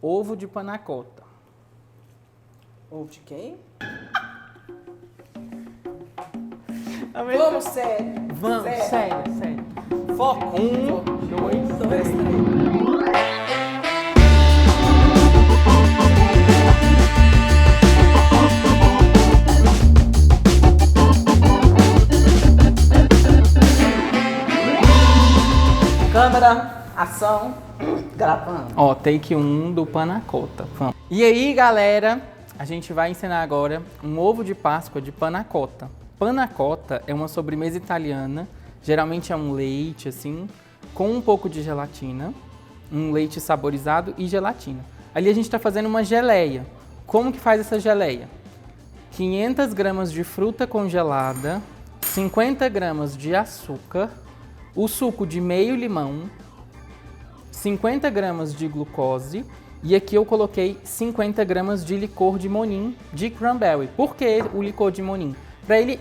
ovo de panacota. Ovo de quem? Vamos, sério. Vamos, sério. Foco. 1, 2, 3. Câmera, ação, gravando. Ó, take 1 do panacota. Vamos. E aí, galera, a gente vai ensinar agora um ovo de Páscoa de panacota. Panacota é uma sobremesa italiana, geralmente é um leite, assim, com um pouco de gelatina, um leite saborizado e gelatina. Ali a gente está fazendo uma geleia. Como que faz essa geleia? 500 gramas de fruta congelada, 50 gramas de açúcar, o suco de meio limão, 50 gramas de glucose e aqui eu coloquei 50 gramas de licor de Monin de cranberry. Por que o licor de Monin? Para ele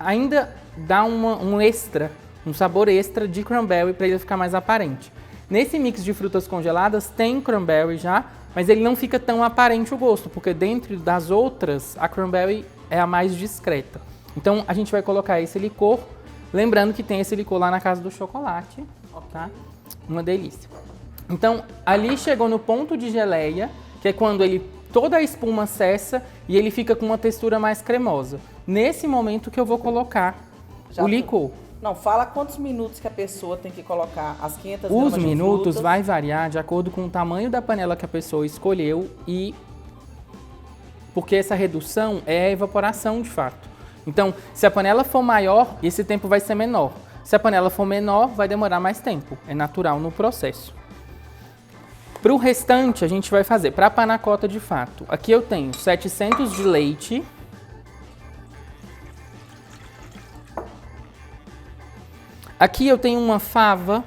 ainda dar um extra, um sabor extra de cranberry para ele ficar mais aparente. Nesse mix de frutas congeladas tem cranberry já, mas ele não fica tão aparente o gosto, porque dentro das outras a cranberry é a mais discreta. Então a gente vai colocar esse licor. Lembrando que tem esse licor lá na Casa do Chocolate, tá? Uma delícia. Então, ali chegou no ponto de geleia, que é quando toda a espuma cessa e ele fica com uma textura mais cremosa. Nesse momento que eu vou colocar o licor. Não, fala quantos minutos que a pessoa tem que colocar as 500 Os gramas de minutos frutas. vai variar de acordo com o tamanho da panela que a pessoa escolheu e... Porque essa redução é a evaporação de fato. Então, se a panela for maior, esse tempo vai ser menor. Se a panela for menor, vai demorar mais tempo. É natural no processo. Para o restante, a gente vai fazer para a panacota de fato. Aqui eu tenho 700 de leite. Aqui eu tenho uma fava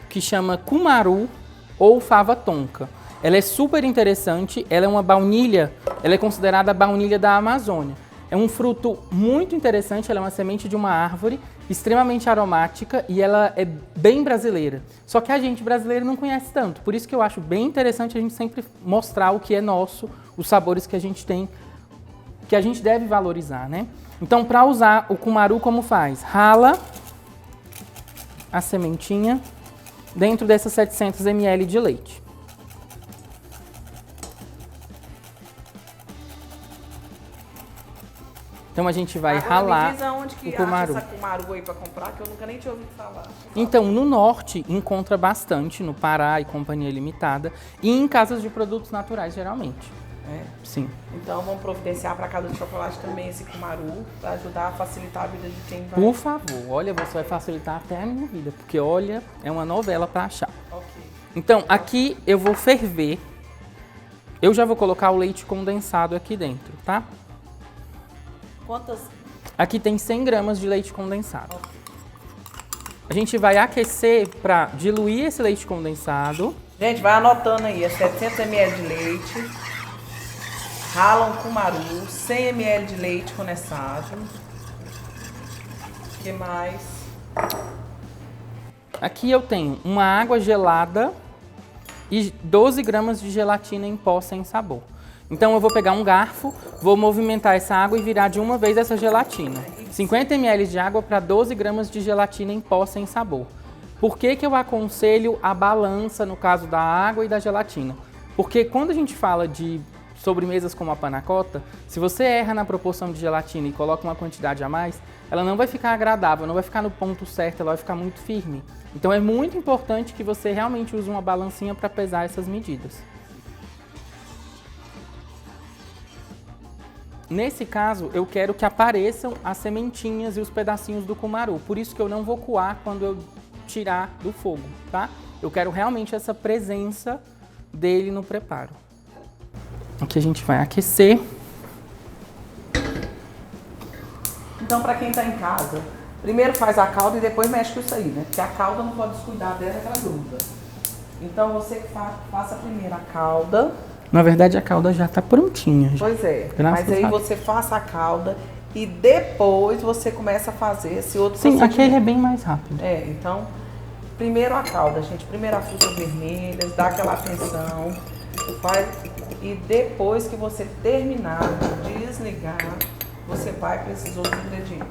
que chama cumaru ou fava tonka. Ela é super interessante, ela é uma baunilha, ela é considerada a baunilha da Amazônia. É um fruto muito interessante, ela é uma semente de uma árvore extremamente aromática e ela é bem brasileira. Só que a gente brasileiro não conhece tanto, por isso que eu acho bem interessante a gente sempre mostrar o que é nosso, os sabores que a gente tem, que a gente deve valorizar, né? Então, para usar o cumaru, como faz? Rala a sementinha dentro dessas 700 ml de leite. Então a gente vai ralar me diz aonde que o cumaru. acha essa cumaru aí pra comprar, que eu nunca nem tinha ouvido falar. Então, no norte encontra bastante, no Pará e Companhia Limitada, e em casas de produtos naturais, geralmente. É? Sim. Então vamos providenciar para Casa do Chocolate também esse cumaru, para ajudar a facilitar a vida de quem vai. Por favor, olha, você vai facilitar até a minha vida, porque olha, é uma novela para achar. Ok. Então, aqui eu vou ferver. Eu já vou colocar o leite condensado aqui dentro, tá? Quantas? Aqui tem 100 gramas de leite condensado. A gente vai aquecer para diluir esse leite condensado. Gente, vai anotando aí, é 700 ml de leite, rala um cumaru, 100 ml de leite condensado. O que mais? Aqui eu tenho uma água gelada e 12 gramas de gelatina em pó sem sabor. Então eu vou pegar um garfo, vou movimentar essa água e virar de uma vez essa gelatina. 50 ml de água para 12 gramas de gelatina em pó sem sabor. Por que que eu aconselho a balança no caso da água e da gelatina? Porque quando a gente fala de sobremesas como a panacota, se você erra na proporção de gelatina e coloca uma quantidade a mais, ela não vai ficar agradável, não vai ficar no ponto certo, ela vai ficar muito firme. Então é muito importante que você realmente use uma balancinha para pesar essas medidas. Nesse caso, eu quero que apareçam as sementinhas e os pedacinhos do cumaru. Por isso que eu não vou coar quando eu tirar do fogo, tá? Eu quero realmente essa presença dele no preparo. Aqui a gente vai aquecer. Então, para quem tá em casa, primeiro faz a calda e depois mexe com isso aí, né? Porque a calda não pode descuidar dela, que ela gruda. Então, você que faça primeiro a calda. Na verdade, a calda já tá prontinha. Já. Pois é, Graças mas aí a Deus. você faça a calda e depois você começa a fazer esse outro Sim, procedimento. aquele é bem mais rápido. É, então, primeiro a calda, gente. Primeiro as frutas vermelhas, dá aquela atenção. Faz, e depois que você terminar de desligar, você vai para esses outros ingredientes.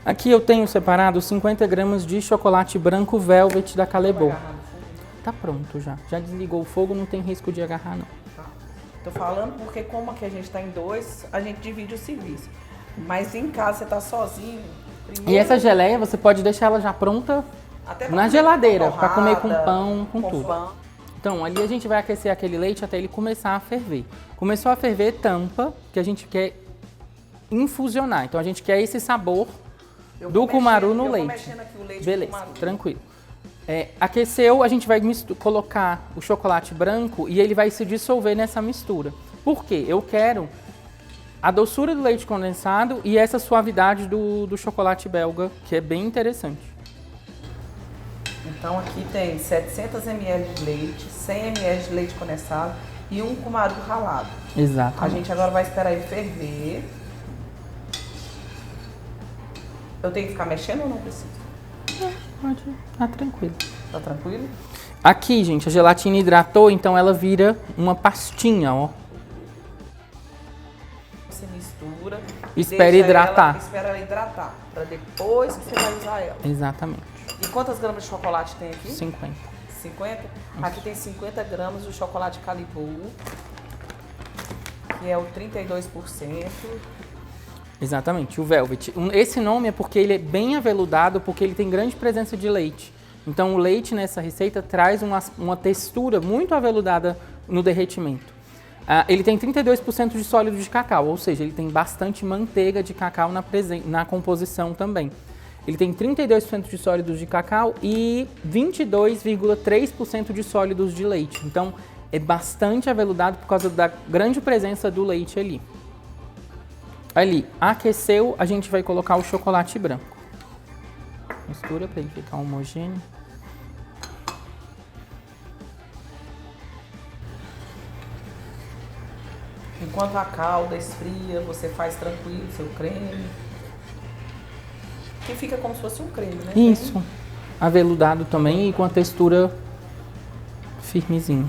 Aqui eu tenho separado 50 gramas de chocolate branco Velvet da Callebaut. Tá pronto já. Já desligou o fogo, não tem risco de agarrar não. Tá. Tô falando porque como aqui a gente tá em dois, a gente divide o serviço. Mas em casa você tá sozinho. E essa geleia você pode deixar ela já pronta até na geladeira, para comer com torrada, pão, com tudo. pão. Então, ali a gente vai aquecer aquele leite até ele começar a ferver. Começou a ferver, tampa, que a gente quer infusionar. Então, a gente quer esse sabor do cumaru no leite. Aqui o leite. Beleza, tranquilo. Aqueceu, a gente vai colocar o chocolate branco e ele vai se dissolver nessa mistura. Por quê? Eu quero a doçura do leite condensado e essa suavidade do chocolate belga, que é bem interessante. Então aqui tem 700 ml de leite, 100 ml de leite condensado e um cumaru ralado. Exato. A gente agora vai esperar ele ferver. Eu tenho que ficar mexendo ou não preciso? Pode, tá tranquilo. Tá tranquilo? Aqui, gente, a gelatina hidratou, então ela vira uma pastinha, ó. Você mistura. Espera hidratar. Espera ela hidratar, para depois que você vai usar ela. Exatamente. E quantas gramas de chocolate tem aqui? 50. 50? Aqui tem 50 gramas do chocolate Callebaut, que é o 32%. Exatamente, o Velvet. Esse nome é porque ele é bem aveludado, porque ele tem grande presença de leite. Então, o leite nessa receita traz uma textura muito aveludada no derretimento. Ele tem 32% de sólido de cacau, ou seja, ele tem bastante manteiga de cacau na composição também. Ele tem 32% de sólidos de cacau e 22,3% de sólidos de leite. Então, é bastante aveludado por causa da grande presença do leite ali. Ali, aqueceu, a gente vai colocar o chocolate branco. Mistura para ele ficar homogêneo. Enquanto a calda esfria, você faz tranquilo seu creme. Que fica como se fosse um creme, né? Isso. Aveludado também e com a textura firmezinha.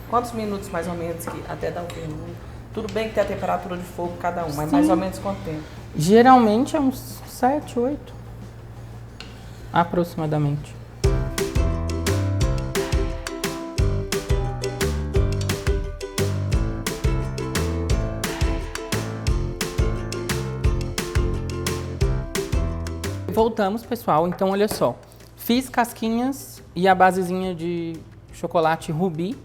Quantos minutos mais ou menos que até dar o fermento? Tudo bem que tem a temperatura de fogo cada um, mas Sim. mais ou menos quanto tempo? Geralmente é uns 7, 8. Aproximadamente. Voltamos, pessoal. Então, olha só. Fiz casquinhas e a basezinha de chocolate rubi,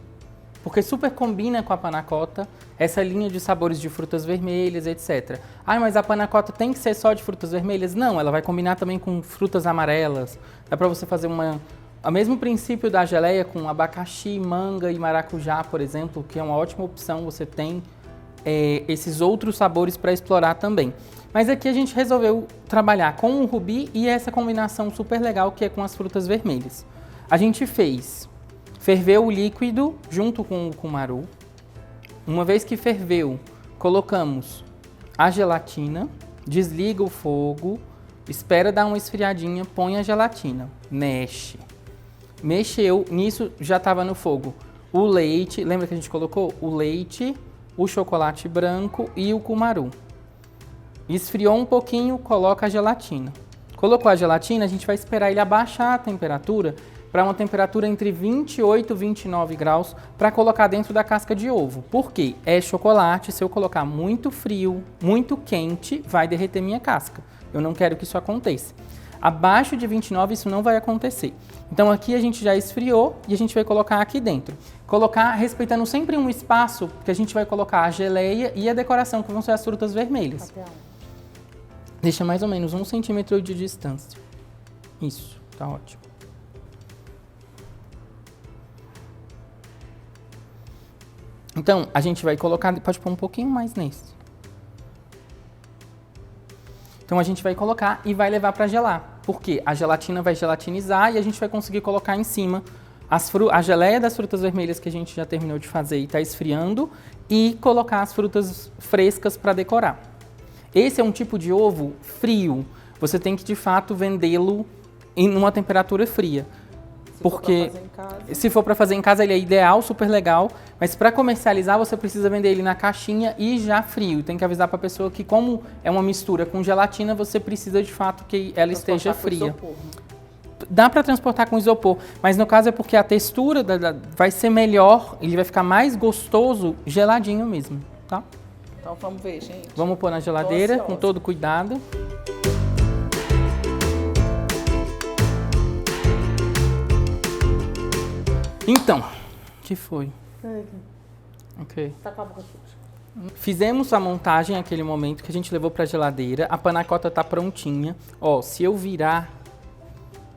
porque super combina com a panna cotta, essa linha de sabores de frutas vermelhas, etc. Ah, mas a panna cotta tem que ser só de frutas vermelhas? Não, ela vai combinar também com frutas amarelas. Dá para você fazer o mesmo princípio da geleia com abacaxi, manga e maracujá, por exemplo, que é uma ótima opção. Você tem esses outros sabores para explorar também. Mas aqui a gente resolveu trabalhar com o rubi e essa combinação super legal que é com as frutas vermelhas. A gente ferveu o líquido junto com o cumaru. Uma vez que ferveu, colocamos a gelatina, desliga o fogo, espera dar uma esfriadinha, põe a gelatina, mexe. Mexeu, nisso já estava no fogo o leite, lembra que a gente colocou? O leite, o chocolate branco e o cumaru. Esfriou um pouquinho, coloca a gelatina. Colocou a gelatina, a gente vai esperar ele abaixar a temperatura para uma temperatura entre 28 e 29 graus para colocar dentro da casca de ovo. Por quê? É chocolate, se eu colocar muito frio, muito quente, vai derreter minha casca. Eu não quero que isso aconteça. Abaixo de 29 isso não vai acontecer. Então aqui a gente já esfriou e a gente vai colocar aqui dentro. Colocar respeitando sempre um espaço, que a gente vai colocar a geleia e a decoração, que vão ser as frutas vermelhas. Deixa mais ou menos 1 centímetro de distância. Isso, tá ótimo. Então, a gente vai colocar, pode pôr um pouquinho mais nesse. Então, a gente vai colocar e vai levar para gelar. Porque a gelatina vai gelatinizar e a gente vai conseguir colocar em cima a geleia das frutas vermelhas que a gente já terminou de fazer e está esfriando e colocar as frutas frescas para decorar. Esse é um tipo de ovo frio. Você tem que, de fato, vendê-lo em uma temperatura fria. Porque se for para fazer em casa, ele é ideal, super legal, mas para comercializar você precisa vender ele na caixinha e já frio. Tem que avisar para a pessoa que como é uma mistura com gelatina, você precisa de fato que ela esteja fria. Dá para transportar com isopor, mas no caso é porque a textura vai ser melhor, ele vai ficar mais gostoso geladinho mesmo, tá? Então vamos ver, gente. Vamos pôr na geladeira com todo cuidado. Então, o que foi? Ok. Tá com a boca suja. Fizemos a montagem naquele momento que a gente levou para a geladeira. A panacota tá prontinha. Ó, se eu virar,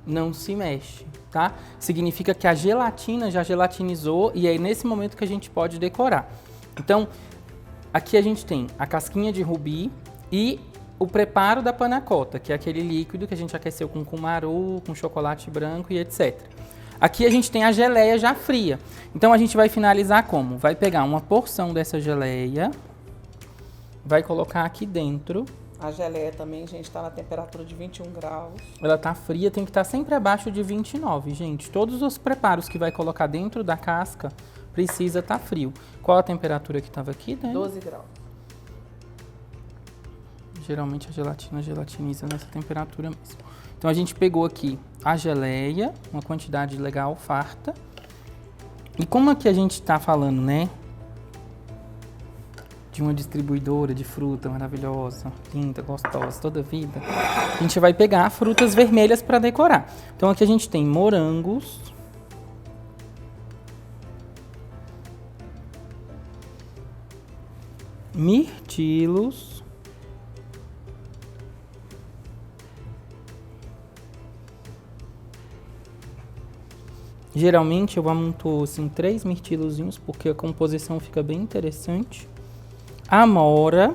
não se mexe, tá? Significa que a gelatina já gelatinizou e é nesse momento que a gente pode decorar. Então, aqui a gente tem a casquinha de rubi e o preparo da panacota, que é aquele líquido que a gente aqueceu com cumaru, com chocolate branco e etc. Aqui a gente tem a geleia já fria. Então a gente vai finalizar como? Vai pegar uma porção dessa geleia, vai colocar aqui dentro. A geleia também, gente, está na temperatura de 21 graus. Ela tá fria, tem que estar sempre abaixo de 29, gente. Todos os preparos que vai colocar dentro da casca precisa estar frio. Qual a temperatura que estava aqui, né? 12 graus. Geralmente a gelatina gelatiniza nessa temperatura mesmo. Então a gente pegou aqui a geleia, uma quantidade legal, farta. E como aqui a gente está falando, né, de uma distribuidora de fruta maravilhosa, linda, gostosa, toda vida, a gente vai pegar frutas vermelhas para decorar. Então aqui a gente tem morangos, mirtilos, geralmente eu amonto assim 3 mirtilozinhos porque a composição fica bem interessante. Amora.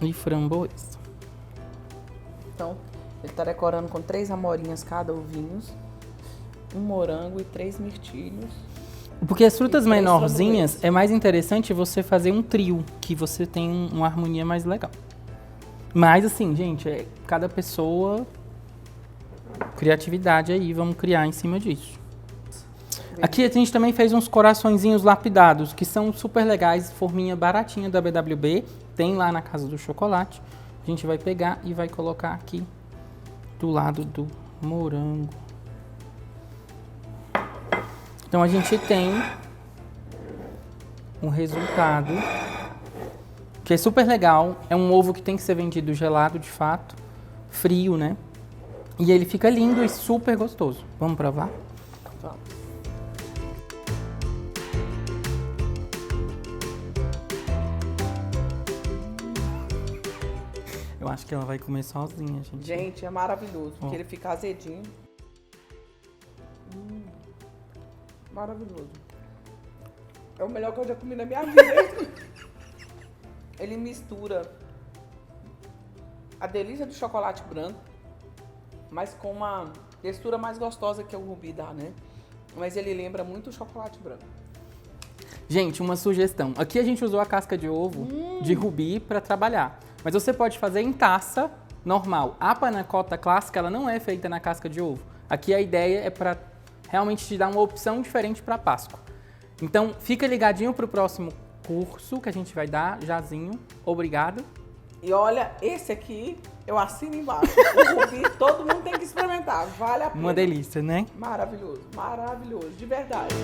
E framboesa. Então, ele está decorando com 3 amorinhas cada ovinhos, um morango e 3 mirtilhos. Porque as frutas menorzinhas é mais interessante você fazer um trio, que você tem uma harmonia mais legal. Mas assim, gente, cada pessoa, criatividade aí, vamos criar em cima disso. Aqui a gente também fez uns coraçõezinhos lapidados, que são super legais, forminha baratinha da BWB, tem lá na Casa do Chocolate. A gente vai pegar e vai colocar aqui do lado do morango. Então a gente tem um resultado que é super legal, é um ovo que tem que ser vendido gelado de fato, frio, né? E ele fica lindo e super gostoso. Vamos provar? Vamos. Eu acho que ela vai comer sozinha, gente. Gente, é maravilhoso, porque ele fica azedinho. Maravilhoso. É o melhor que eu já comi na minha vida. Ele mistura a delícia do chocolate branco, mas com uma textura mais gostosa que o rubi dá, né? Mas ele lembra muito o chocolate branco. Gente, uma sugestão. Aqui a gente usou a casca de ovo de rubi para trabalhar. Mas você pode fazer em taça normal. A panacota clássica, ela não é feita na casca de ovo. Aqui a ideia é para realmente te dar uma opção diferente para Páscoa. Então, fica ligadinho para o próximo curso que a gente vai dar, jazinho. Obrigado. E olha, esse aqui eu assino embaixo. O rubi, todo mundo tem que experimentar. Vale a pena. Uma delícia, né? Maravilhoso, maravilhoso, de verdade.